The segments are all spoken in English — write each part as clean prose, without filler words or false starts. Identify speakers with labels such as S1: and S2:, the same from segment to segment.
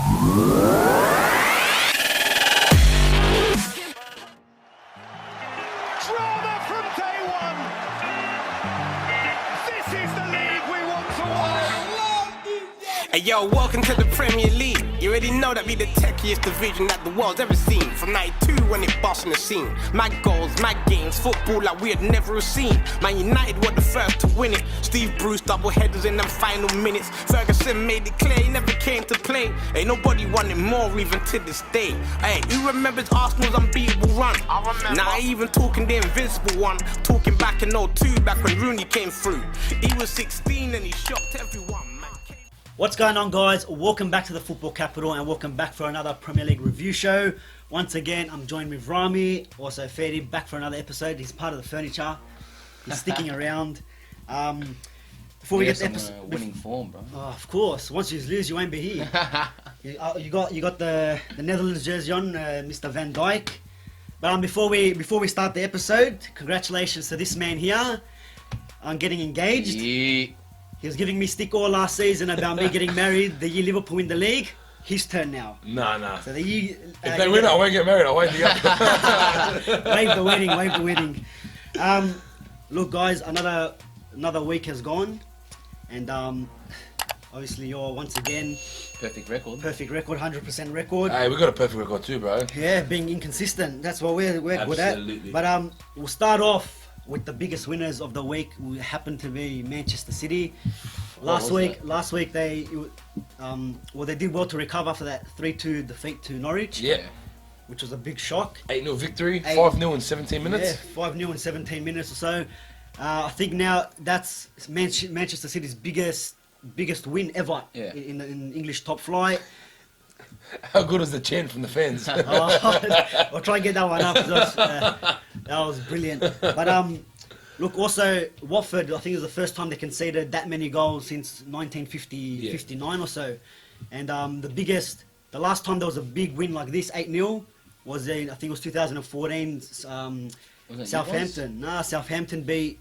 S1: Drama from day one. This is the league we want to watch.
S2: Hey yo, welcome to the Premier League. You already know that we the techiest division that the world's ever seen. From 92 when it bossed on the scene. Mad goals, mad games, football like we had never seen. Man United were the first to win it. Steve Bruce double headers in them final minutes. Ferguson made it clear he never came to play. Ain't nobody wanted more even to this day. Hey, who remembers Arsenal's unbeatable run? I remember. Now I even talking the invincible one. Talking back in 02, back when Rooney came through. He was 16 and he shocked everyone.
S3: What's going on, guys? Welcome back to the Football Capital and welcome back for another Premier League review show. Once again, I'm joined with Rami, also Ferdy, back for another episode. He's part of the furniture. He's sticking around. Before we get to the episode,
S4: winning form, bro.
S3: Oh, of course. Once you lose, you won't be here. you got the Netherlands jersey on, Mr. Van Dijk. But before we start the episode, congratulations to this man here on getting engaged.
S4: Yeah.
S3: He was giving me stick all last season about me getting married the year Liverpool win the league. His turn now.
S5: Nah.
S3: So the year,
S5: If they win, I won't get married. I'll wait the other.
S3: wave the wedding. Look, guys, another week has gone, and obviously you're once again
S4: Perfect record,
S3: 100% record.
S5: Hey, we got a perfect record too, bro.
S3: Yeah, being inconsistent. That's what we're good at.
S5: Absolutely.
S3: But we'll start off with the biggest winners of the week, who happen to be Manchester City. Last week they did well to recover for that 3-2 defeat to Norwich.
S5: Yeah.
S3: Which was a big shock.
S5: 8-0 victory, 5-0 in 17 minutes.
S3: Yeah, 5-0 in 17 minutes or so. I think now that's Manchester City's biggest win ever in English top flight.
S5: How good was the chant from the fans?
S3: I'll try and get that one up. That was brilliant. But look, also Watford, I think it was the first time they conceded that many goals since 1959 or so. And the last time there was a big win like this, 8-0, was in, I think it was 2014, Southampton. Southampton beat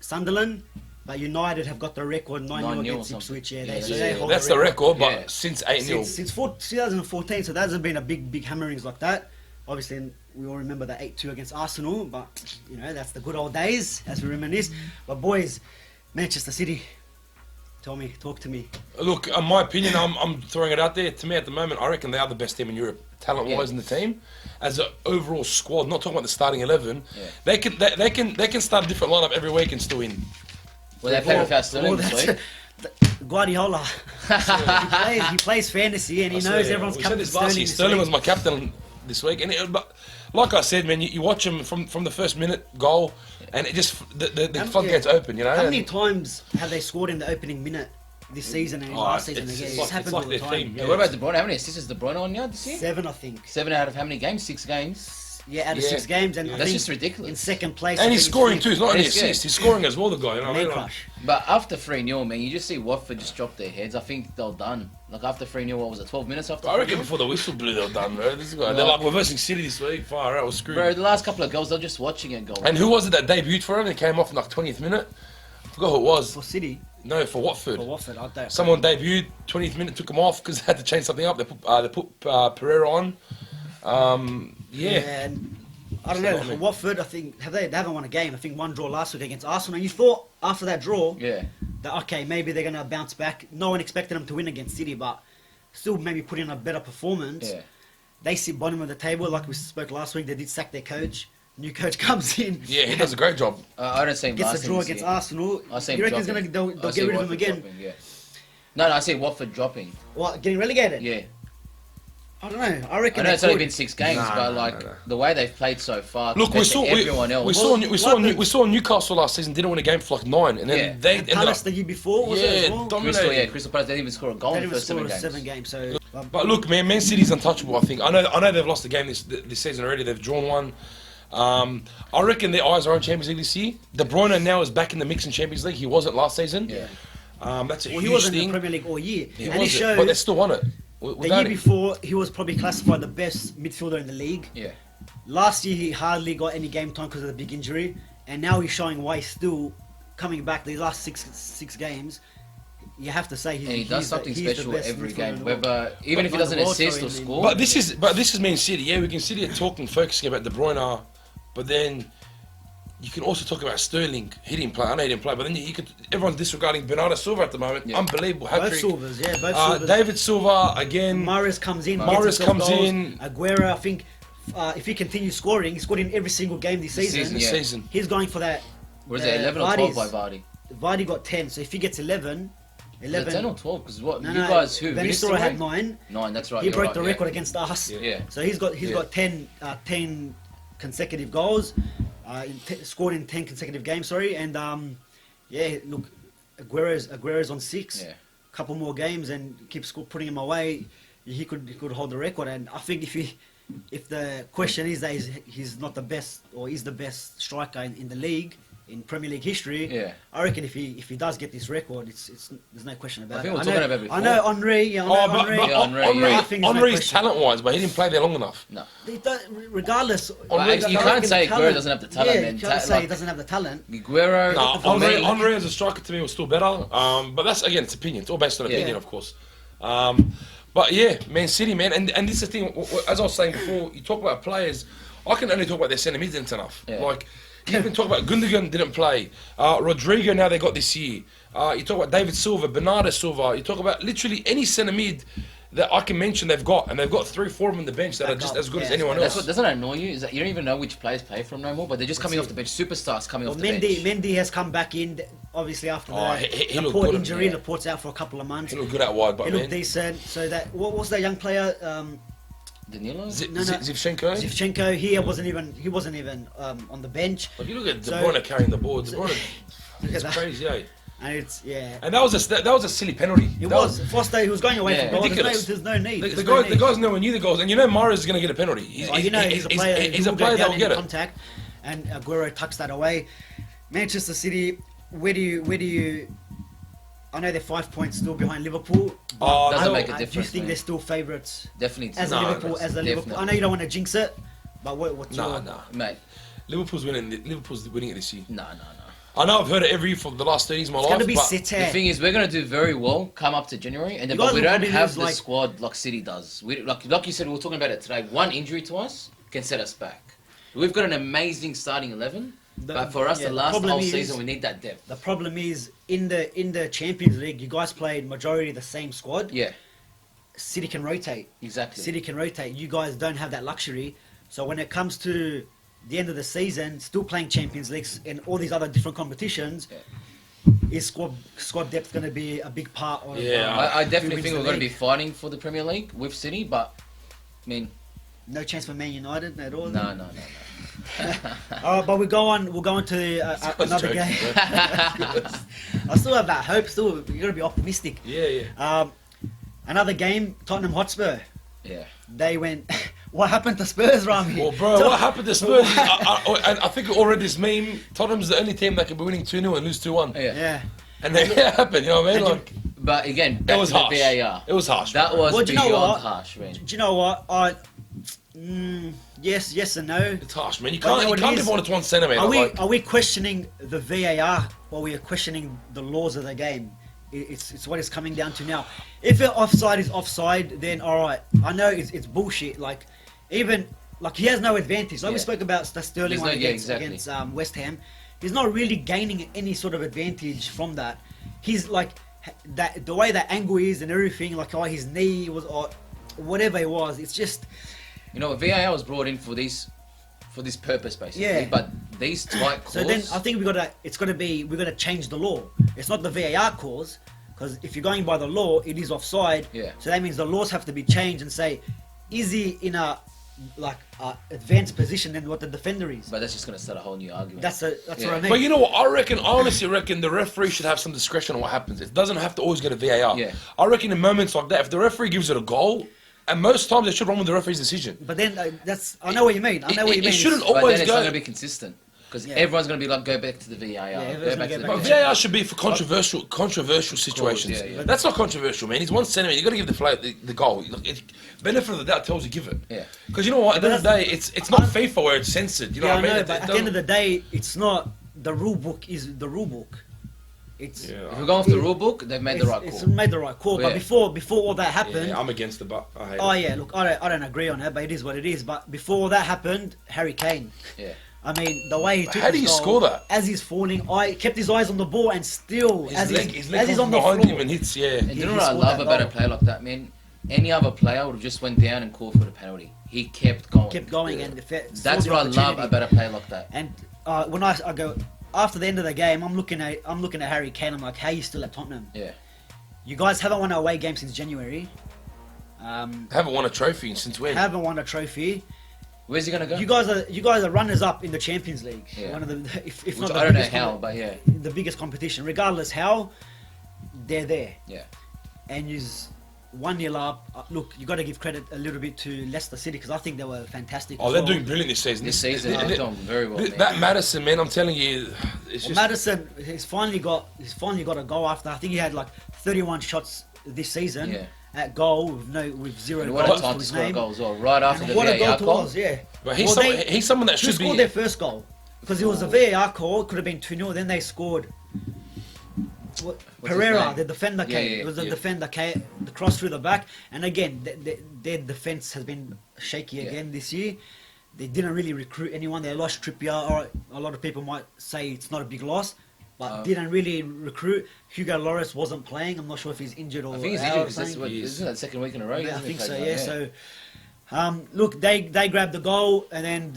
S3: Sunderland. But United have got the record 9-0 against Ipswich.
S5: That's the record, but since 8-0.
S3: Since 2014, so there hasn't been a big hammerings like that. Obviously, we all remember that 8-2 against Arsenal, but you know, that's the good old days, as we reminisce. But boys, Manchester City, talk to me.
S5: Look, in my opinion, I'm throwing it out there. To me, at the moment, I reckon they are the best team in Europe, talent-wise, in the team. As an overall squad, not talking about the starting 11, they can start a different lineup every week and still win.
S4: Well, they played without Sterling this week.
S3: Guardiola. he plays fantasy and he knows everyone's captain.
S5: Sterling was my captain this week, and but like I said, man, you watch him from the first minute goal, and it just the floodgates open. You know.
S3: How many times have they scored in the opening minute this season and last season again? It's happened all the time.
S5: Yeah.
S4: What about De Bruyne? How many assists is De Bruyne on now this year?
S3: 7, I think.
S4: 7 out of how many games? 6 games.
S3: Yeah, out of 6 games, and I
S4: that's
S3: think
S4: just ridiculous.
S3: In second place,
S5: and he's scoring too. It's not only
S4: He's
S5: assists; he's scoring as well. The guy, you know.
S3: Man crush.
S4: But after 3-0, man, you just see Watford just drop their heads. I think they're done. Like after 3-0, what was it? 12 minutes after.
S5: I reckon before the whistle blew, they were done, bro. This guy, they're like reversing City this week. Far out, was screwed.
S4: Bro, the last couple of goals, they're just watching it go.
S5: And who was it that debuted for him? They came off in like 20th minute. I forgot who it was.
S3: For City.
S5: No, for Watford.
S3: For Watford, I don't.
S5: Someone debuted 20th minute, took him off because they had to change something up. They put Pereira on.
S3: Yeah. And I don't know. For Watford, I think they haven't won a game. I think one draw last week against Arsenal. And you thought after that draw, that okay, maybe they're gonna bounce back. No one expected them to win against City, but still maybe put in a better performance. Yeah. They sit bottom of the table, like we spoke last week. They did sack their coach. New coach comes in.
S5: Yeah, he does a great job.
S4: I don't see him
S3: gets a draw against Arsenal.
S4: You
S3: reckon they'll get rid of him again?
S4: No, I see Watford dropping.
S3: What, getting relegated?
S4: Yeah.
S3: I don't know. I reckon.
S4: I know it's only been 6 games, but the way they've played so far.
S5: Look, we saw Newcastle last season didn't win a game for like 9, and then they ended
S3: Palace the year before. Was it as well?
S5: Dominated.
S4: Crystal Palace didn't even score a goal in the first 7 games.
S3: So,
S5: but look, Man City's untouchable. I think. I know they've lost a game this season already. They've drawn one. I reckon their eyes are on Champions League this year. De Bruyne now is back in the mix in Champions League. He wasn't last season.
S4: Yeah.
S5: That's a huge thing.
S3: He wasn't in the Premier League all year.
S5: But they still won it.
S3: The year before, he was probably classified the best midfielder in the league.
S4: Yeah.
S3: Last year, he hardly got any game time because of the big injury. And now he's showing why he's still coming back these last six games. you have to say
S4: And he does something
S3: he's the
S4: special
S3: best
S4: every
S3: midfielder
S4: game,
S3: in the world.
S4: whether even if he
S3: Not
S4: doesn't
S3: the world,
S4: assist
S3: sorry,
S4: or
S3: I mean.
S4: score.
S5: But this is Man City. Yeah, we can sit here talking, focusing about De Bruyne, but then you can also talk about Sterling. He didn't play. I know he didn't play, but then everyone's disregarding Bernardo Silva at the moment.
S4: Yeah.
S5: Unbelievable
S3: Both
S5: hat-trick.
S3: Silvers, yeah, both Silvers.
S5: David Silva again.
S3: Mahrez comes in.
S5: Mahrez
S3: gets himself
S5: comes
S3: goals.
S5: in.
S3: Aguero, I think, if he continues scoring, he scored in every single game this season.
S5: This
S4: Yeah.
S5: season.
S3: He's going for that.
S4: What is it, 11 or 12 by
S3: Vardy's-
S4: Vardy?
S3: Vardy got 10, so if he gets 11,
S4: Is it 10 or 12? Because what
S3: No,
S4: you
S3: no,
S4: guys who?
S3: Van
S4: Vinicius
S3: Nistelrooy had
S4: already?
S3: 9.
S4: 9, that's right.
S3: He
S4: you're
S3: broke
S4: right,
S3: the
S4: yeah.
S3: record against us.
S4: Yeah.
S3: So he's got 10 consecutive goals, scored in 10 consecutive games. Sorry, and look, Aguero's on 6.
S4: Yeah.
S3: Couple more games and keeps putting him away. He could hold the record. And I think if the question is that he's not the best or is the best striker in the league. In Premier League history,
S4: Yeah.
S3: I reckon if he does get this record, it's there's no question about
S4: I
S3: it.
S4: think we're talking about it before.
S3: I know Henry, yeah, I know
S5: Oh, but
S3: Henry.
S4: Yeah, Henry,
S3: I think there's no
S5: Henry's
S3: question.
S5: talent-wise, but he didn't play there long enough.
S4: No.
S3: Regardless,
S4: Well,
S3: I
S4: you can't
S3: reckon
S4: say
S3: the
S4: Aguero
S3: talent-
S4: doesn't have the talent,
S3: Yeah,
S4: man.
S3: you can't say he doesn't have the talent.
S4: Aguero,
S5: No,
S4: for me,
S5: Henry as a striker to me was still better. But that's again, it's opinion. It's all based on
S4: Yeah.
S5: opinion, of course. But yeah, Man City, man, and this is the thing. As I was saying before, you talk about players. I can only talk about their centre mids enough.
S4: Yeah.
S5: Like you can talk about Gundogan didn't play. Rodrigo now they got this year. You talk about David Silva, Bernardo Silva. You talk about literally any centre mid that I can mention they've got, and they've got 3-4 of them on the bench that are just as good as anyone
S4: that's
S5: else.
S4: what doesn't that annoy you? Is that you don't even know which players play from no more, but they're just coming off the bench. Superstars coming off the bench.
S3: Mendy has come back in, obviously after
S5: he
S3: the
S5: looked
S3: Laporte
S5: good,
S3: injury.
S4: yeah.
S3: Laporte's out for a couple of months.
S5: He looked good out wide, but
S3: He looked
S5: man,
S3: decent. So that what was that young player?
S4: Danilo?
S5: Zivchenko.
S3: Zivchenko. He wasn't even on the bench.
S5: Like you look at De
S3: So-
S5: Bruyne carrying the ball. De Bruyne,
S3: Look at
S5: it's
S3: that.
S5: crazy, eh?
S3: And it's
S5: And that was a silly penalty.
S3: It
S5: That
S3: was. Foster, he was going away
S4: Yeah.
S3: from goal.
S5: Ridiculous.
S3: There's no need.
S5: The
S3: There's no need.
S5: guys nowhere near the goals, and you know Mahrez is going to get a penalty. He's
S3: He's a player.
S5: He's
S3: who
S5: a
S3: will go
S5: player that
S3: down
S5: will
S3: in
S5: get it.
S3: contact, and Aguero tucks that away. Manchester City. Where do you? I know they're 5 points still behind Liverpool.
S5: Oh,
S4: Doesn't
S5: no.
S4: make a
S3: Do you
S4: difference,
S3: think
S4: man.
S3: they're still favourites
S4: Definitely.
S3: as a
S5: No,
S3: Liverpool?
S5: that's
S3: As a Liverpool.
S4: definitely.
S3: I know you don't want to jinx it, but what's
S5: Nah,
S3: your?
S5: nah.
S4: Mate,
S5: Liverpool's winning it this year.
S4: no.
S5: I know I've heard it every year for the last 30 years of my
S3: It's
S5: life.
S3: going to be
S5: but
S3: City.
S4: The thing is, we're gonna do very well come up to January, and then
S3: You guys
S4: but we
S3: will
S4: don't
S3: probably
S4: have
S3: lose,
S4: the
S3: like-
S4: squad like City does. We like you said, we were talking about it today. One injury to us can set us back. We've got an amazing starting 11, but for us,
S3: yeah,
S4: the
S3: the
S4: last
S3: problem
S4: whole
S3: is-
S4: season, we need that depth.
S3: The problem is in the Champions League, you guys played majority of the same squad.
S4: Yeah,
S3: City can rotate.
S4: exactly.
S3: City can rotate. You guys don't have that luxury. So when it comes to the end of the season, still playing Champions Leagues and all these other different competitions, is squad depth going to be a big part of?
S5: Yeah.
S4: I
S3: who
S4: definitely
S3: wins
S4: think
S3: the
S4: we're going to be
S3: league?
S4: fighting for the Premier League with City, but I mean,
S3: No chance for Man United at all.
S4: no.
S3: But we'll go on to another
S5: joking,
S3: game.
S5: bro.
S3: I still have that hope. Still, you got to be optimistic.
S5: Yeah.
S3: Another game, Tottenham Hotspur.
S4: Yeah.
S3: They went. What happened to Spurs, Rami?
S5: Well, bro, what happened to Spurs? I think we already this meme. Tottenham's the only team that can be winning 2-0 and lose 2-1.
S4: Yeah.
S3: Yeah.
S5: And then it happened, you know what I mean?
S3: And
S5: Like,
S4: But again,
S5: it
S4: back
S5: was
S4: to the
S5: harsh.
S4: VAR.
S5: It was harsh.
S4: That
S5: bro.
S4: was
S3: Well, do you know
S4: beyond
S3: what?
S4: harsh, man.
S3: Do you know what? Yes and no.
S5: It's harsh, man. You
S3: Well,
S5: can't,
S3: you know
S5: you
S3: what
S5: can't
S3: it
S5: give
S3: is?
S5: one to one centimetre.
S3: Are we questioning the VAR or we are questioning the laws of the game? It's what it's coming down to now. If an offside is offside, then all right. I know it's bullshit. Like even like he has no advantage. Like we
S4: Yeah.
S3: spoke about the Sterling
S4: There's
S3: one
S4: no- yeah,
S3: against
S4: exactly.
S3: West Ham. He's not really gaining any sort of advantage from that. He's like that the way that angle is and everything. Like his knee was or whatever it was. It's just.
S4: You know, VAR was brought in for this purpose, basically.
S3: Yeah.
S4: But these tight calls.
S3: So then I think we're gonna change the law. It's not the VAR calls, because if you're going by the law, it is offside.
S4: Yeah.
S3: So that means the laws have to be changed and say, is he in a advanced position than what the defender is?
S4: But that's just going to start a whole new argument.
S3: That's
S4: Yeah.
S3: what I mean.
S5: But you know what? I honestly reckon the referee should have some discretion on what happens. It doesn't have to always go to VAR.
S4: Yeah.
S5: I reckon in moments like that, if the referee gives it a goal, and most times they should run with the referee's decision.
S3: But then I know what you mean. I know what you mean.
S5: It shouldn't
S3: It's-
S4: But
S5: always
S4: then it's not
S5: go.
S4: going to be consistent. Because
S3: Yeah.
S4: everyone's going to be like, go back to the VAR.
S3: everyone's
S4: Go
S3: gonna
S4: back
S3: get
S4: to the
S3: back
S5: But
S3: to
S4: VAR.
S5: VAR should be for controversial situations.
S4: yeah.
S5: That's not controversial, man. He's 1 centimetre. You got to give the player the goal. Benefit of the doubt tells you give it.
S4: Yeah.
S5: Because you know what? At the end of the day, it's not FIFA where it's censored. You know
S3: yeah,
S5: what I mean?
S3: but at the end of the day, it's not the rule book. Is the rule book. It's
S5: Yeah.
S4: If we're going off the rule book, they've made the right
S3: it's
S4: call.
S3: made the right call.
S4: Yeah.
S3: But before all that happened,
S5: Yeah, I'm against the but. I hate
S3: oh
S5: it.
S3: yeah, look, I don't agree on it, but it is what it is. But before all that happened, Harry Kane.
S4: Yeah.
S3: I mean, the way he took
S5: How do
S3: his
S5: you
S3: goal,
S5: score that?
S3: As he's falling, I kept his eyes on the ball and still,
S5: His leg
S3: as
S5: comes
S3: he's on the
S5: behind
S3: floor,
S5: him and hits. Yeah.
S4: And
S3: He
S4: you know what I
S3: scored
S4: love
S3: that
S4: about a
S3: goal.
S4: player like that, man? Any other player would have just went down and called for the penalty. He kept going.
S3: kept going,
S5: Yeah.
S3: and
S4: That's
S3: saw the
S4: what I love
S3: opportunity.
S4: about a player like that.
S3: And when I go after the end of the game, I'm looking at Harry Kane. I'm like, how are you still at Tottenham?
S4: Yeah.
S3: You guys haven't won an away game since January.
S5: Haven't won a trophy since when?
S3: Haven't won a trophy.
S4: Where's he gonna go?
S3: You guys are runners up in the Champions League.
S4: Yeah.
S3: One of the, if
S4: Which
S3: not the
S4: I don't know
S3: biggest
S4: how, but yeah.
S3: the biggest competition. Regardless how, they're there.
S4: Yeah.
S3: And you're 1-0 up. Look, you got to give credit a little bit to Leicester City because I think they were fantastic.
S5: Oh,
S3: as
S5: they're
S3: well.
S5: doing brilliant this season.
S4: This season, they've done very well, man.
S5: That Madison, man, I'm telling you, it's
S3: Well,
S5: just.
S3: Madison, he's finally got a goal after. I think he had like 31 shots this season
S4: Yeah.
S3: at goal with zero
S4: And
S3: goals
S4: what a
S3: to
S4: time to
S3: his
S4: score a
S3: name.
S4: goal as well. Right after
S3: And
S4: the
S3: what a goal
S4: VAR
S3: it
S4: call.
S3: was, yeah.
S5: But
S3: Well,
S5: he's someone that
S3: Who
S5: should
S3: scored
S5: be.
S3: their first goal? Because it was a VAR call. It could have been 2-0. Then they scored.
S4: What's his
S3: Pereira,
S4: name?
S3: the defender
S4: Yeah,
S3: came.
S4: yeah,
S3: It was the
S4: yeah.
S3: defender came. The cross through the back. And again, their defense has been shaky
S4: Yeah.
S3: again this year. They didn't really recruit anyone. They lost Trippier. Or a lot of people might say it's not a big loss, but didn't really recruit. Hugo Lloris wasn't playing. I'm not sure if he's injured or
S4: I think he's
S3: out
S4: injured
S3: or
S4: because that's
S3: something.
S4: what, isn't that the second week in a row?
S3: Yeah, I
S4: hasn't he
S3: think so.
S4: played
S3: Yeah.
S4: well?
S3: So, look, they grabbed the goal, and then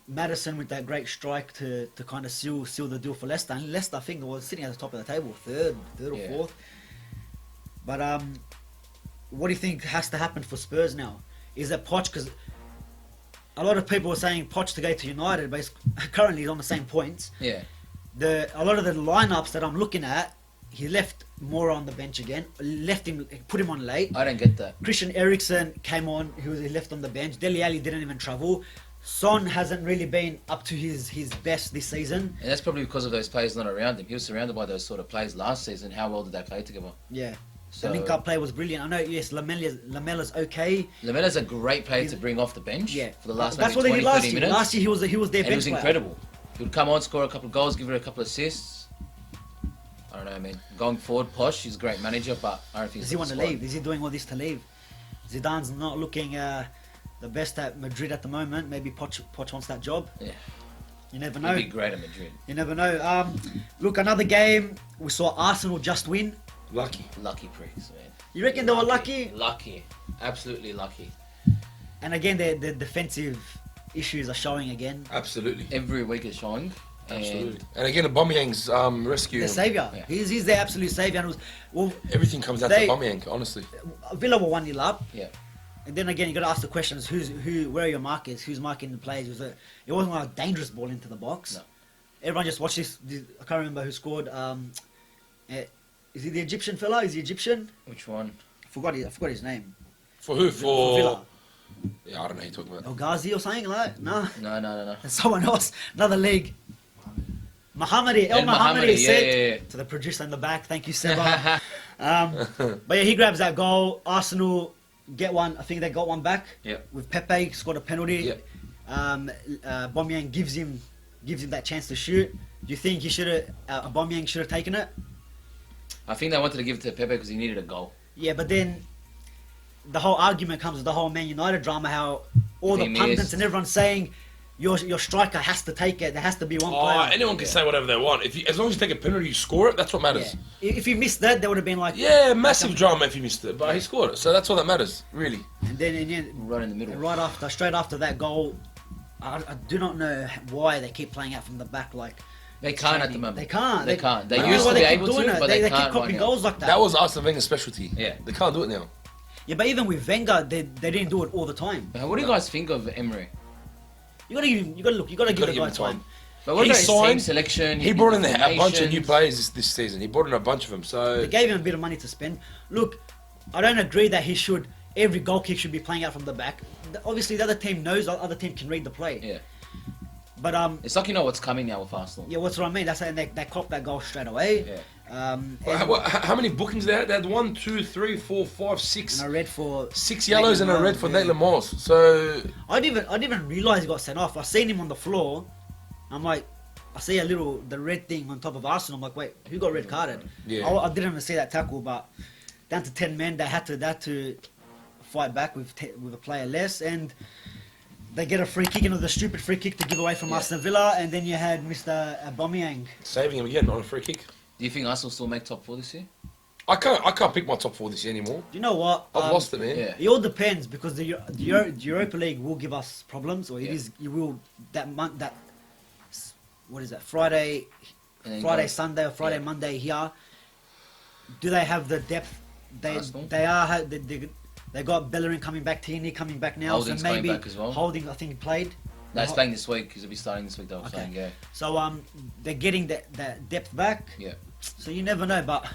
S3: Madison with that great strike to kind of seal the deal for Leicester. And Leicester, I think, was sitting at the top of the table, third or
S4: Yeah.
S3: fourth. But what do you think has to happen for Spurs now? Is that Poch? Because a lot of people were saying Poch to go to United, but currently he's on the same points.
S4: Yeah.
S3: A lot of the lineups that I'm looking at, he left Moura on the bench again. Put him on late.
S4: I don't get that.
S3: Christian Eriksen came on. He left on the bench. Dele Alli didn't even travel. Son hasn't really been up to his best this season.
S4: And that's probably because of those players not around him. He was surrounded by those sort of players last season. How well did they play together?
S3: Yeah.
S4: So
S3: The link-up play was brilliant. I know, yes, Lamella's okay.
S4: Lamella's a great player to bring off the bench
S3: Yeah.
S4: for the last
S3: That's
S4: maybe
S3: what they
S4: 20,
S3: did last
S4: 30
S3: year.
S4: minutes.
S3: Last year he was their
S4: And
S3: bench
S4: it was
S3: player.
S4: incredible. He would come on, score a couple of goals, give her a couple of assists. I don't know, man. Going forward, Posh, he's a great manager, but I don't think
S3: Does
S4: he's
S3: he
S4: got
S3: want
S4: the
S3: to
S4: squad.
S3: leave? Is he doing all this to leave? Zidane's not looking the best at Madrid at the moment. Maybe Poch wants that job.
S4: Yeah.
S3: You never
S4: He'd
S3: know.
S4: be great at Madrid.
S3: You never know. Look, another game. We saw Arsenal just win.
S5: Lucky.
S4: Lucky pricks, man.
S3: You reckon they were lucky?
S4: Lucky. Absolutely lucky.
S3: And again, their defensive issues are showing again.
S5: Absolutely.
S4: Every week is showing.
S5: Absolutely. And again, Aubameyang's rescue.
S3: Their saviour.
S4: Yeah.
S3: He's their absolute saviour. And it was, well,
S5: Everything comes out
S3: They-
S5: to Aubameyang, honestly.
S3: Villa were 1-0 up.
S4: Yeah.
S3: And then again, you got to ask the questions: where are your markers? Who's marking the players? It wasn't like a dangerous ball into the box.
S4: No.
S3: Everyone just watched this. I can't remember who scored. Is he the Egyptian fella? Is he Egyptian?
S4: Which one?
S3: I forgot his name.
S5: For who?
S3: For Villa.
S5: Yeah, I don't know who you're talking about.
S3: El Ghazi or something like that? No,
S4: No.
S3: that's someone else. Another league. Mohammedi. El
S4: El
S3: Mohammedi
S4: Mohammedi,
S3: said
S4: yeah.
S3: to the producer in the back. Thank you, Seba. But yeah, he grabs that goal. Arsenal get one. I think they got one back.
S4: Yep.
S3: With Pepe scored a penalty.
S5: Yep.
S3: Aubameyang gives him that chance to shoot. Do you think Aubameyang should have taken it?
S4: I think they wanted to give it to Pepe because he needed a goal.
S3: Yeah, but then the whole argument comes with the whole Man United drama. How all the
S4: He
S3: pundits
S4: missed.
S3: and everyone's saying your striker has to take it. There has to be one player.
S5: Anyone can say whatever they want. As long as you take a penalty, you score it. That's what
S3: Yeah.
S5: matters.
S3: If you missed that, they would have been like,
S5: Yeah, massive drama if you missed it, but he scored it, so that's all that matters, really.
S3: And then
S4: Right in the middle.
S3: straight after that goal, I do not know why they keep playing out from the back like.
S4: They can't at the moment.
S3: They can't.
S4: They can't. They
S3: I don't know
S4: used
S3: why
S4: to be
S3: they keep
S4: able
S3: doing
S4: to,
S3: it.
S4: but they
S3: They
S4: can't
S3: keep copying
S4: right now.
S3: goals like that.
S5: That was Arsene Wenger's specialty.
S4: Yeah.
S5: They can't do it now.
S3: Yeah, but even with Wenger, they didn't do it all the time.
S4: What do you guys think of Emery?
S3: You gotta give the
S5: gotta
S3: guy
S5: give him
S3: time.
S4: But what
S5: He
S4: about his team
S5: signed-
S4: selection?
S5: He brought in a bunch of new
S4: formations?
S5: players this season. He brought in a bunch of them, so...
S3: They gave him a bit of money to spend. Look, I don't agree that every goal kick should be playing out from the back. Obviously, the other team knows, the other team can read the play.
S4: Yeah.
S3: But
S4: It's like you know what's coming now with Arsenal.
S3: yeah, what's what I mean? That's how they copped that goal straight away.
S4: Yeah.
S3: And
S5: How many bookings they had? They had 1, 2, 3, 4, 5, 6.
S3: I read for
S5: 6 yellows and a red for
S3: yeah.
S5: Maitland Morse. So
S3: I didn't even realize he got sent off. I seen him on the floor. I'm like, I see the red thing on top of Arsenal. I'm like, wait, who got red carded?
S5: Yeah.
S3: I didn't even see that tackle, but down to 10 men, they had to fight back with a player less, and they get a free kick, the stupid free kick to give away from Aston Villa, and then you had Mr. Aubameyang
S5: Saving him again on a free kick.
S4: Do you think Arsenal still make top 4 this year?
S5: I can't pick my top 4 this year anymore.
S3: Do you know what?
S5: I've lost it, man.
S4: Yeah.
S3: It all depends, because the Europa League will give us problems, or you will that month that what is that Friday, Sunday or Friday Monday here. Do they have the depth? They got Bellerin coming back, Tierney coming back now,
S4: Holding's
S3: so maybe
S4: coming back as well.
S3: Holding I think he played.
S4: No, he's playing this week because he'll be starting this week. They were saying, yeah.
S3: So they're getting that depth back.
S4: Yeah.
S3: So you never know, but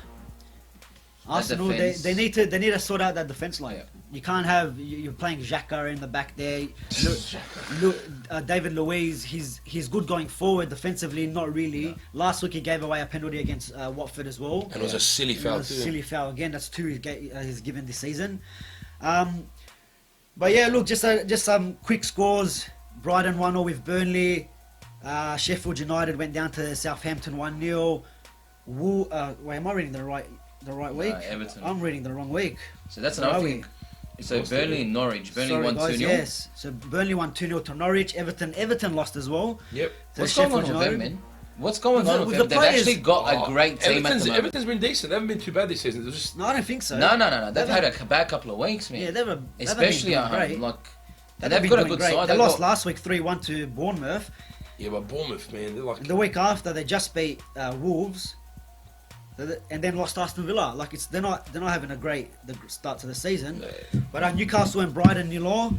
S3: Arsenal
S4: defense.
S3: they need to sort out that defense line.
S4: Yeah.
S3: You can't have you're playing Xhaka in the back there. David Luiz, he's good going forward defensively, not really.
S4: No.
S3: Last week he gave away a penalty against Watford as well.
S5: And it was a silly foul too.
S3: Silly foul again. That's 2 he's given this season. But yeah, look, just some quick scores. Brighton 1-0 with Burnley. Sheffield United went down to Southampton 1-0. Wait, am I reading the right week?
S4: Everton.
S3: I'm reading the wrong week.
S4: So that's another thing. So Burnley and Norwich. Burnley won 2-0.
S3: Yes. So Burnley won 2-0 to Norwich. Everton lost as well.
S5: Yep.
S3: So
S4: What's going on with them, man? What's going on with them? They've
S3: players.
S4: actually got a great team at the moment.
S5: Everton's been decent. They haven't been too bad this season. They're just
S3: No, I don't think so.
S4: No. They've had a bad couple of weeks, man.
S3: Yeah, they've
S4: Especially
S3: been
S4: at
S3: great.
S4: home. Like,
S3: They've
S4: they've
S3: been
S4: got a
S3: doing
S4: good
S3: great.
S4: side.
S3: They
S4: They've
S3: lost
S4: got-
S3: last week 3-1 to Bournemouth.
S5: yeah, but Bournemouth, man, they're like
S3: The week after they just beat Wolves, and then lost Aston Villa. Like they're not having a great start to the season.
S5: No.
S3: But Newcastle and Brighton 0-0.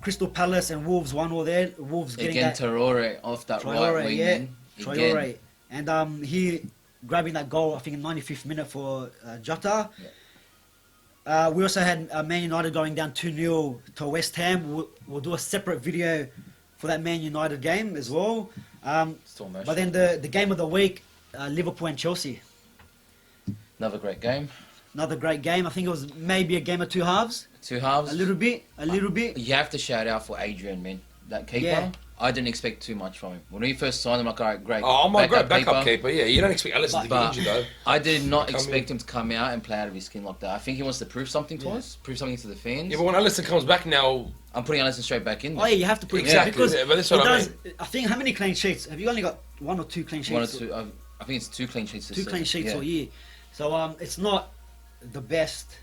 S3: Crystal Palace and Wolves 1-0 there. Wolves getting
S4: Again,
S3: that
S4: Traore off that right wing, man.
S3: Traore, and he grabbing that goal I think in 95th minute for Jota. We also had Man United going down 2-0 to West Ham. We'll do a separate video for that Man United game as well.
S4: Still emotional.
S3: But then the game of the week, Liverpool and Chelsea.
S4: Another great game.
S3: Another great game. I think it was maybe a game of 2 halves.
S4: 2 halves.
S3: A little bit.
S4: You have to shout out for Adrian, man. That keeper.
S3: Yeah.
S4: I didn't expect too much from him. When we first signed him, like, all right, great.
S5: oh, I'm a great backup keeper. Yeah, you don't expect Alisson to get
S4: But
S5: injured though.
S4: I did not
S5: Come
S4: expect him to come out and play out of his skin like that. I think he wants to prove something to
S3: Yeah.
S4: us, prove something to the fans.
S5: Yeah, but when Alisson comes back now,
S4: I'm putting Alisson straight back in
S3: Oh
S4: there.
S3: yeah, you have to put
S5: Exactly,
S3: because
S5: yeah, but that's what
S3: it
S5: I
S3: does. I think how many clean sheets have you only got? 1 or 2 clean sheets?
S4: One or two. I think it's 2 clean sheets this
S3: 2
S4: season.
S3: clean sheets
S4: Yeah.
S3: all year. So it's not the best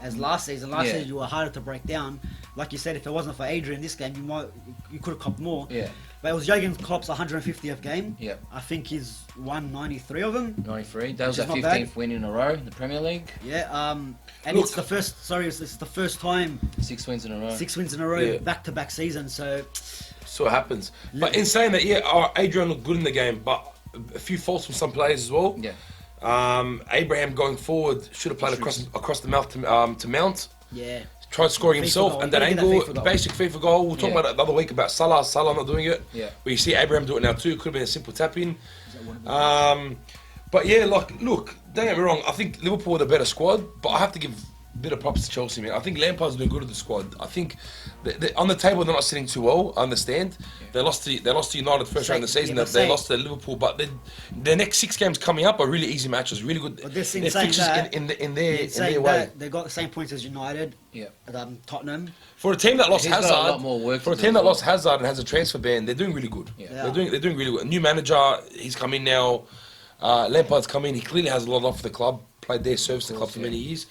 S3: as last season. Last
S4: Yeah.
S3: season you were harder to break down. Like you said, if it wasn't for Adrian this game, you could have copped more.
S4: Yeah.
S3: But it was Jurgen Klopp's 150th game.
S4: Yeah.
S3: I think he's won 93 of them.
S4: 93. That was
S3: Which
S4: our
S3: is not
S4: 15th win in a row in the Premier League.
S3: Yeah. And
S5: Look-
S3: it's the first. Sorry, it's the first time
S4: 6 wins in a row.
S3: 6 wins in a row,
S5: Yeah.
S3: back-to-back season. So
S5: so it happens. But in saying that, yeah, Adrian looked good in the game, but a few faults from some players as well.
S4: Yeah.
S5: Abraham going forward should have played across the mouth to Mount.
S3: yeah.
S5: Tried scoring
S3: FIFA
S5: himself,
S3: goal.
S5: and that
S3: Gotta get that
S5: angle,
S3: FIFA goal.
S5: basic FIFA goal. We were talking
S4: Yeah.
S5: about it the other week about Salah not doing it.
S4: Yeah.
S5: But you see Abraham do it now too. Could have been a simple tap in. But yeah, like, look, don't get me wrong. I think Liverpool are the better squad, but I have to give a bit of props to Chelsea, man. I think Lampard's doing good with the squad. I think on the table they're not sitting too well. I understand. They lost to United first round of the season.
S3: Yeah,
S5: They lost to Liverpool, but the next 6 games coming up are really easy matches, really good.
S3: But this in
S5: They're
S3: saying
S5: fixtures
S3: that-
S5: in
S3: Yeah,
S5: their
S3: saying
S5: way.
S3: that they got the same points as United.
S4: Yeah.
S3: Tottenham.
S5: For a team that lost
S4: He's got a
S5: Hazard,
S4: lot more work
S5: for a
S4: to
S5: team
S4: do
S5: that
S4: as
S5: lost
S4: well.
S5: Hazard and has a transfer ban, they're doing really good.
S4: Yeah.
S3: Yeah.
S5: They're doing really good. A new manager, he's come in now. Lampard's come in. He clearly has a lot off the club. Played there, serviced the club for many years.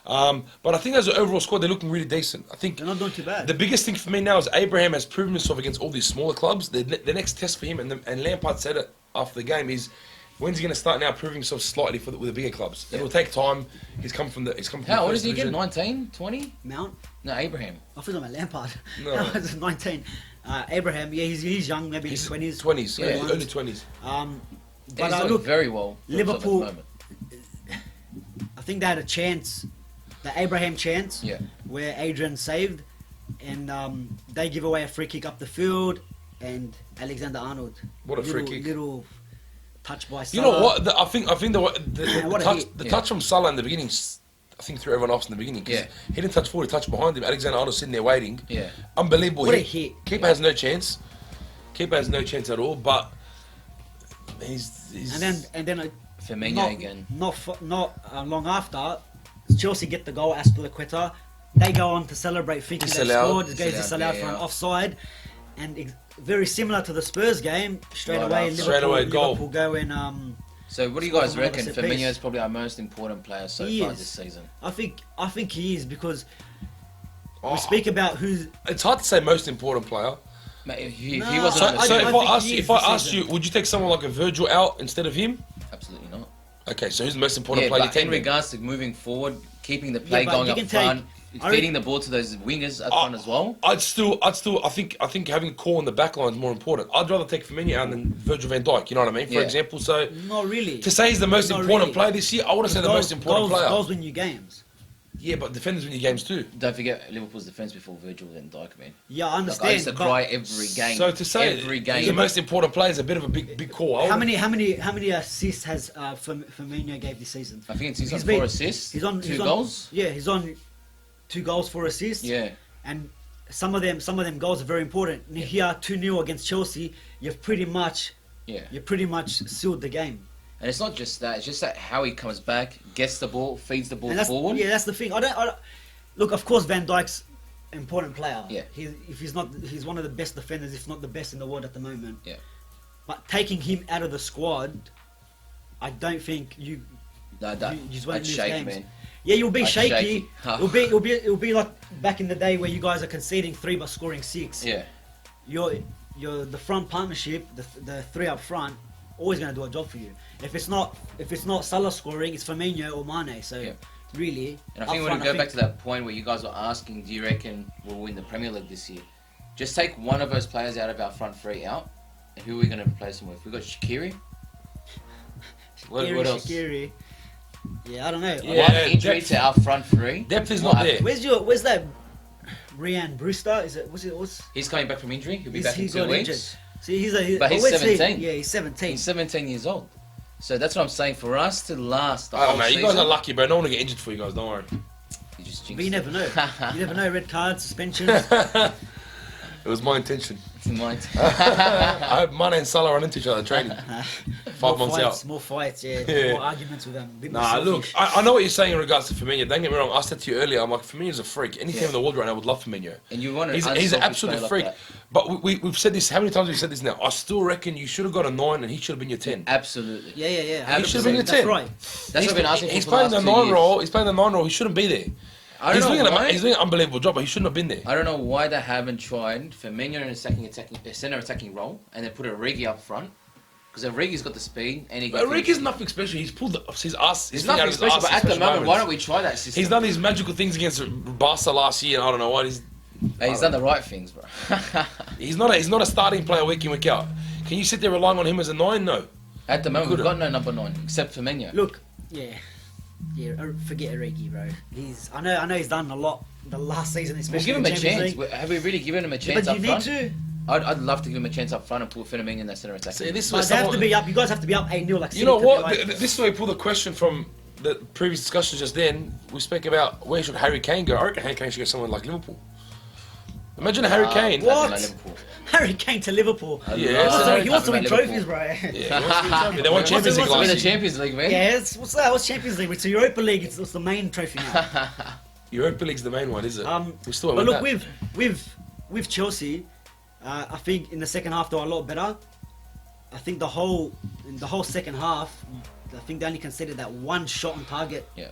S5: But I think as an overall squad, they're looking really decent. I think
S3: They're not doing too bad.
S5: the biggest thing for me now is Abraham has proven himself against all these smaller clubs. The next test for him, and Lampard said it after the game, is when's he going to start now proving himself slightly with the bigger clubs. It will take time. He's come from the
S4: How old
S5: first
S4: is he again?
S5: division.
S4: 19? 20?
S3: Mount.
S4: No, Abraham.
S3: I thought about Lampard.
S5: No.
S3: No, it's 19. Abraham, yeah, he's young, maybe
S5: He's
S3: 20s.
S5: 20s,
S4: Yeah.
S5: early 20s.
S4: But
S3: But
S4: he's
S3: look,
S4: very well.
S3: Liverpool-
S4: At the moment.
S3: I think they had a chance, the Abraham chance,
S4: Yeah.
S3: where Adrian saved, and they give away a free kick up the field, and Alexander Arnold.
S5: What a free kick.
S3: Little touch by Salah.
S5: You know what? I think the
S3: What a
S5: touch,
S3: hit.
S5: the
S4: Yeah.
S5: touch from Salah in the beginning, I think threw everyone off in the beginning. 'Cause
S4: Yeah.
S5: he didn't touch forward, he touched behind him. Alexander Arnold sitting there waiting.
S4: Yeah.
S5: Unbelievable
S3: What a
S5: hit.
S3: hit.
S5: Keeper has no chance. Keeper has no chance at all. But
S3: And then
S4: Firmino again.
S3: Not long after, Chelsea get the goal, Aspilicueta. They go on to celebrate, thinking they scored. It goes to sell out for an offside, and very similar to the Spurs game. Straight away, Liverpool go in.
S4: So what do you guys reckon?
S3: set
S4: Firmino
S3: piece.
S4: is probably our most important player so
S3: He
S4: far
S3: is.
S4: this season.
S3: I think he is, because we speak about who's.
S5: It's hard to say most important player.
S4: Mate, if he
S3: No,
S4: wasn't.
S5: So
S3: I
S5: if I
S3: think he is
S5: ask
S3: this
S5: you,
S3: season.
S5: would you take someone like a Virgil out instead of him?
S4: Absolutely not.
S5: Okay, so who's the most important
S4: Yeah,
S5: player?
S4: but in regards to moving forward, keeping the play
S3: but
S4: going
S3: you
S4: up
S3: can
S4: front,
S3: I
S4: feeding the ball to those wingers up front as well.
S5: I think having a core in the back line is more important. I'd rather take Firmino out than Virgil van Dijk. You know what I mean? For
S4: Yeah.
S5: example, so
S3: Not really.
S5: to say he's the most
S3: Not
S5: important
S3: really.
S5: player this year, I want to say the most important player.
S3: Goals win you games.
S5: Yeah, but defenders win your games too.
S4: Don't forget Liverpool's defense before Virgil van Dijk, man.
S3: Yeah, I
S4: Like,
S3: understand.
S4: I used to
S3: but
S4: cry every game.
S5: So to say
S4: every
S5: the
S4: game.
S5: most important player is a bit of a big call.
S3: How many assists has Firmino gave this season?
S4: I think he's on
S3: been-
S4: 4 assists,
S3: He's on
S4: 2 goals.
S3: Yeah, he's on 2 goals, 4 assists.
S4: Yeah.
S3: And some of them goals are very important. And here, 2-0 against Chelsea, you've pretty much sealed the game.
S4: And it's not just that; it's just that how he comes back, gets the ball, feeds the ball
S3: And that's
S4: forward.
S3: that's the thing. I don't look. Of course, Van Dijk's an important player.
S4: Yeah.
S3: He's one of the best defenders, if not the best in the world at the moment.
S4: Yeah.
S3: But taking him out of the squad, I don't think you
S4: No,
S3: you just won't
S4: I'd
S3: lose
S4: shake,
S3: games.
S4: man.
S3: Yeah, you'll be
S4: I'd
S3: shaky.
S4: shake.
S3: It'll be like back in the day where you guys are conceding 3 but scoring 6.
S4: Yeah.
S3: You're the front partnership, the 3 up front, always gonna do a job for you. If it's not Salah scoring, it's Firmino or Mane. So
S4: Yeah.
S3: really,
S4: And I
S3: up
S4: think we're
S3: front,
S4: going to go back to that point where you guys were asking, do you reckon we'll win the Premier League this year? Just take one of those players out of our front 3 out, and who are we going to replace him with? We've got Shaqiri. What else?
S3: Shaqiri. Yeah, I don't know.
S5: Yeah.
S4: One injury
S5: depth.
S4: to our front 3.
S5: Depth is not there.
S3: Where's that? Ryan Brewster? What's
S4: He's coming back from injury. He'll be
S3: He's-
S4: back in
S3: he
S4: 2
S3: got
S4: weeks.
S3: injured. See,
S4: But he's
S3: where's he?
S4: 17.
S3: Yeah, he's 17.
S4: He's 17 years old. So that's what I'm saying. For us to last the
S5: I don't
S4: whole
S5: know. You
S4: season,
S5: guys are lucky, bro. No one will get injured for you guys. Don't worry.
S4: you just
S3: But
S4: jinxed
S3: you
S4: it.
S3: never know. You never know. Red cards, suspensions.
S5: It was my intention.
S4: It's in mind.
S5: I hope Mane and Salah run into each other training. 5 months out.
S3: More fights, yeah.
S5: Yeah.
S3: More arguments with them. Bit more
S5: Nah, look,
S3: selfish.
S5: I know what you're saying in regards to Firmino. Don't get me wrong. I said to you earlier, I'm like, Firmino's a freak. Any team in the world right now would love Firmino.
S4: And you want an
S5: He's an
S4: unselfish
S5: absolute
S4: player like
S5: freak.
S4: that.
S5: But we've said this. How many times have we said this now? I still reckon you should have got a 9 and he should have been your 10.
S4: Absolutely.
S3: Yeah.
S5: He should have been your 10.
S3: That's right.
S4: That's what I've been asking
S5: He's
S4: for the
S5: playing the
S4: last
S5: 9
S4: 2 years.
S5: role. He's playing the 9 role. He shouldn't be there.
S4: I don't know why.
S5: He's doing an unbelievable job, but he shouldn't have been there.
S4: I don't know why they haven't tried Firmino in a centre attacking role and then put Origi up front. Because Origi's got the speed and he
S5: But
S4: can
S5: Rick is nothing special. He's pulled his ass.
S4: He's
S5: thing out
S4: nothing
S5: his
S4: special,
S5: arse
S4: but
S5: in
S4: at the
S5: special
S4: moment, why
S5: moments.
S4: don't we try that system?
S5: He's done these magical things against Barca last year, and I don't know what.
S4: He's done the right things, bro.
S5: He's not a starting player week in, week out. Can you sit there relying on him as a 9? No.
S4: At the moment, we've
S5: Could've.
S4: got no number 9 except Firmino.
S3: Look, forget Origi, bro. I know he's done a lot the last season,
S4: We'll
S3: especially
S4: give him
S3: in
S4: a
S3: the Champions
S4: chance.
S3: League.
S4: Have we really given him a
S3: Yeah,
S4: chance
S3: but
S4: up
S3: you
S4: front?
S3: need to.
S4: I'd love to give him a chance up front and put Firmino in that centre attack.
S5: See, this
S3: But
S5: was
S3: they have to be up. You guys have to be up 8-0 like
S5: You know
S3: City to be
S5: what?
S3: like-
S5: This is where we pull the question from the previous discussion just then. We spoke about where should Harry Kane go. I reckon Harry Kane should go somewhere like Liverpool. Imagine Harry Kane.
S3: what?
S4: Liverpool.
S3: Harry Kane to Liverpool.
S5: Yeah.
S3: He wants to win trophies, bro.
S5: Yeah, he wants to be champion. They won Champions League
S4: Win the
S5: last year.
S4: Champions League, man.
S3: Yeah, what's that? What's Champions League? It's the Europa League. It's the main trophy now.
S5: Europa League's the main one, is it? We still
S3: But
S5: haven't
S3: look,
S5: that.
S3: with Chelsea, I think in the second half they were a lot better. I think in the whole second half, I think they only conceded that 1 shot on target
S4: Yeah.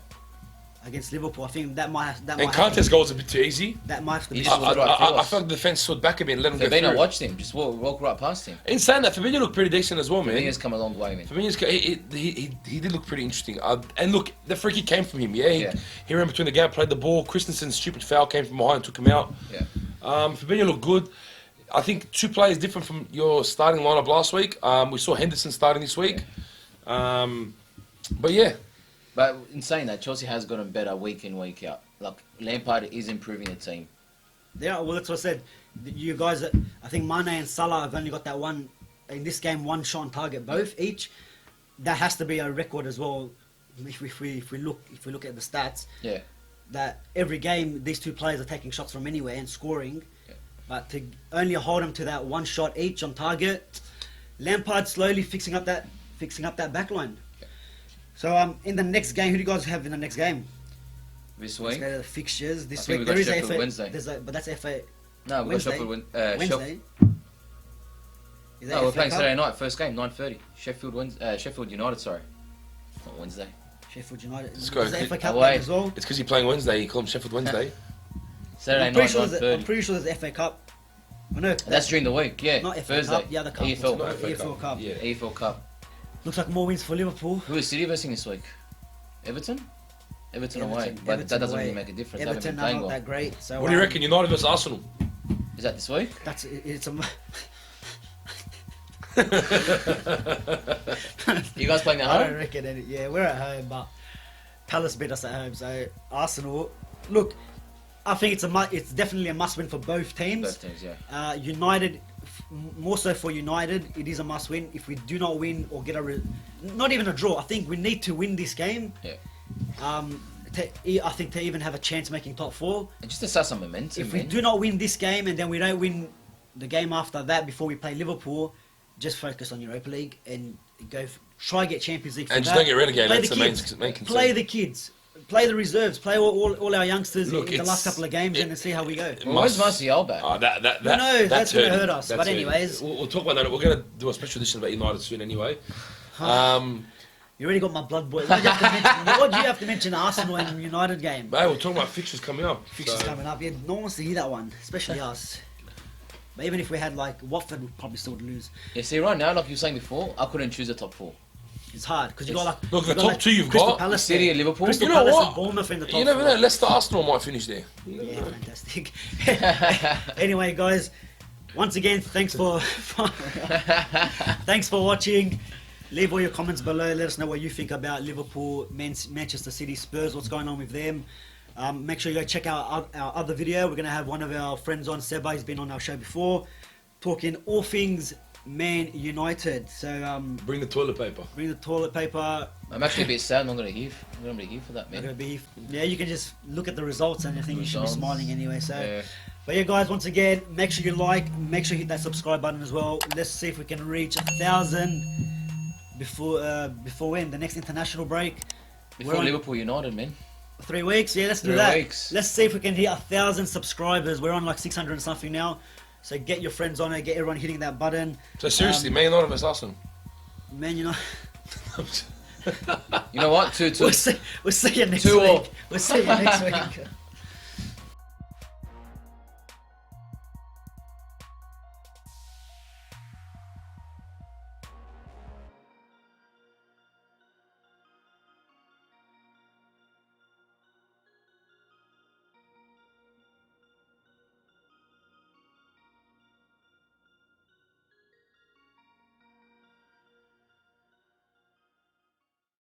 S3: against Liverpool. I think that might
S5: And
S3: have
S5: contest goals a bit too easy.
S3: that might have to be.
S4: He's-
S5: I felt the defence stood back a bit and let him go
S4: Firmino
S5: through.
S4: watched him, just walk right past him.
S5: In saying that, Firmino looked pretty decent as well, man.
S4: Firmino's come a long way, man.
S5: Firmino's he did look pretty interesting. And look, the free kick came from him. Yeah,
S4: Yeah.
S5: He ran between the gap, played the ball. Christensen's stupid foul came from behind, took him out.
S4: Yeah.
S5: Firmino looked good. I think 2 players different from your starting lineup last week. We saw Henderson starting this week. But yeah,
S4: But in saying that, Chelsea has gotten better week in, week out. Like, Lampard is improving the team.
S3: Yeah, well, that's what I said. You guys, I think Mane and Salah have only got that one in this game, 1 shot on target, both each. That has to be a record as well. If we look at the stats,
S4: Yeah.
S3: that every game these 2 players are taking shots from anywhere and scoring.
S4: Yeah.
S3: But to only hold them to that 1 shot each on target, Lampard slowly fixing up that back line. So in the next game, who do you guys have in the next game?
S4: This
S3: Let's
S4: week.
S3: go to the fixtures. This
S4: I think
S3: week
S4: we
S3: there
S4: got
S3: is
S4: Sheffield
S3: FA.
S4: Wednesday.
S3: But that's FA.
S4: No, we got
S3: Wednesday.
S4: Sheffield
S3: Wednesday. Is that
S4: No, we're
S3: FA
S4: playing
S3: Cup?
S4: Saturday night, first game, 9:30. Sheffield United, sorry. Not Wednesday.
S3: Sheffield United.
S5: Let's
S3: Is
S5: go.
S3: the FA Cup
S4: Away.
S3: game as well?
S5: It's because you're playing Wednesday. You call them Sheffield Wednesday.
S4: Saturday
S3: I'm pretty
S4: night,
S3: sure
S4: 9:30.
S3: I'm pretty sure there's the FA Cup. Oh, no,
S4: That's during the week, yeah.
S3: not FA
S4: Thursday.
S3: Cup. The other cup.
S4: EFL.
S5: Not FA
S3: EFL Cup.
S5: Yeah.
S4: EFL Cup.
S3: Looks like more wins for Liverpool.
S4: Who is City versing this week? Everton? Everton away. But
S3: Everton
S4: that doesn't
S3: away.
S4: really make a difference. They haven't
S3: Everton
S4: been
S3: are
S4: playing
S3: not
S4: well.
S3: that great. So
S5: What do you reckon? United versus Arsenal.
S4: Is that this week?
S3: It's a.
S4: You guys playing at
S3: I don't
S4: home?
S3: reckon any. Yeah, we're at home, but Palace beat us at home. So Arsenal, look, I think it's definitely a must-win for both teams.
S4: Both teams, yeah.
S3: United, more so for United, it is a must-win. If we do not win or get not even a draw, I think we need to win this game.
S4: Yeah.
S3: I think to even have a chance making top four.
S4: And just to start some momentum,
S3: If we
S4: man.
S3: do not win this game and then we don't win the game after that before we play Liverpool, just focus on Europa League and try get Champions League. For
S5: And just
S3: that.
S5: don't get relegated.
S3: Play
S5: That's
S3: the
S5: the main
S3: kids.
S5: main concern.
S3: Play the kids. Play the reserves. Play all our youngsters
S5: Look,
S3: in the last
S5: it's-
S3: couple of games and then see how we go.
S4: Well, where's Martial back?
S5: Oh, that
S3: No, that's gonna
S5: hurting.
S3: hurt us.
S5: That's
S3: But
S5: hurting.
S3: anyways.
S5: We'll talk about that. We're going to do a special edition about United soon anyway.
S3: You already got my blood boil. What do you have to mention Arsenal and United game?
S5: But hey, we're talking about fixtures coming up.
S3: Fixtures
S5: so-
S3: coming up. Yeah, no one wants to hear that one, especially us. But even if we had like Watford, would probably still lose.
S4: Yeah, see, right now, like you were saying before, I couldn't choose the top four.
S3: It's hard because you got like
S5: Look,
S3: you
S5: the
S3: got,
S5: top two you've
S3: Crystal
S5: got,
S3: Palace
S4: City
S3: there.
S4: and Liverpool.
S3: Crystal
S5: You know
S3: Palace
S5: what?
S3: and Bournemouth in the top
S5: You never
S3: four.
S5: know. Leicester Arsenal might finish there.
S3: Yeah, fantastic. Anyway, guys, once again, thanks for watching. Leave all your comments below. Let us know what you think about Liverpool, Manchester City, Spurs. What's going on with them? Make sure you go check out our other video. We're gonna have one of our friends on. Seba, he's been on our show before, talking all things Man United. So
S5: Bring the toilet paper.
S3: bring the toilet paper.
S4: I'm actually a bit sad. I'm not going to hear. I'm going to be here for that,
S3: Not gonna
S4: man.
S3: be. Yeah, you can just look at the results and I think you should be
S4: Results.
S3: smiling anyway. So.
S4: Yeah.
S3: But yeah, guys, once again, make sure you like, make sure you hit that subscribe button as well. Let's see if we can reach 1,000 before when the next international break.
S4: Before
S3: We're on
S4: Liverpool United, man.
S3: 3 weeks. Yeah, let's do
S4: 3
S3: that.
S4: weeks.
S3: Let's see if we can hit 1,000 subscribers. We're on like 600 and something now. So get your friends on it. Get everyone hitting that button.
S5: So seriously, Man United versus Arsenal.
S3: Man, you know,
S4: You know what?
S3: we'll see you next
S4: Two
S3: week.
S4: all.
S3: We'll see you next week.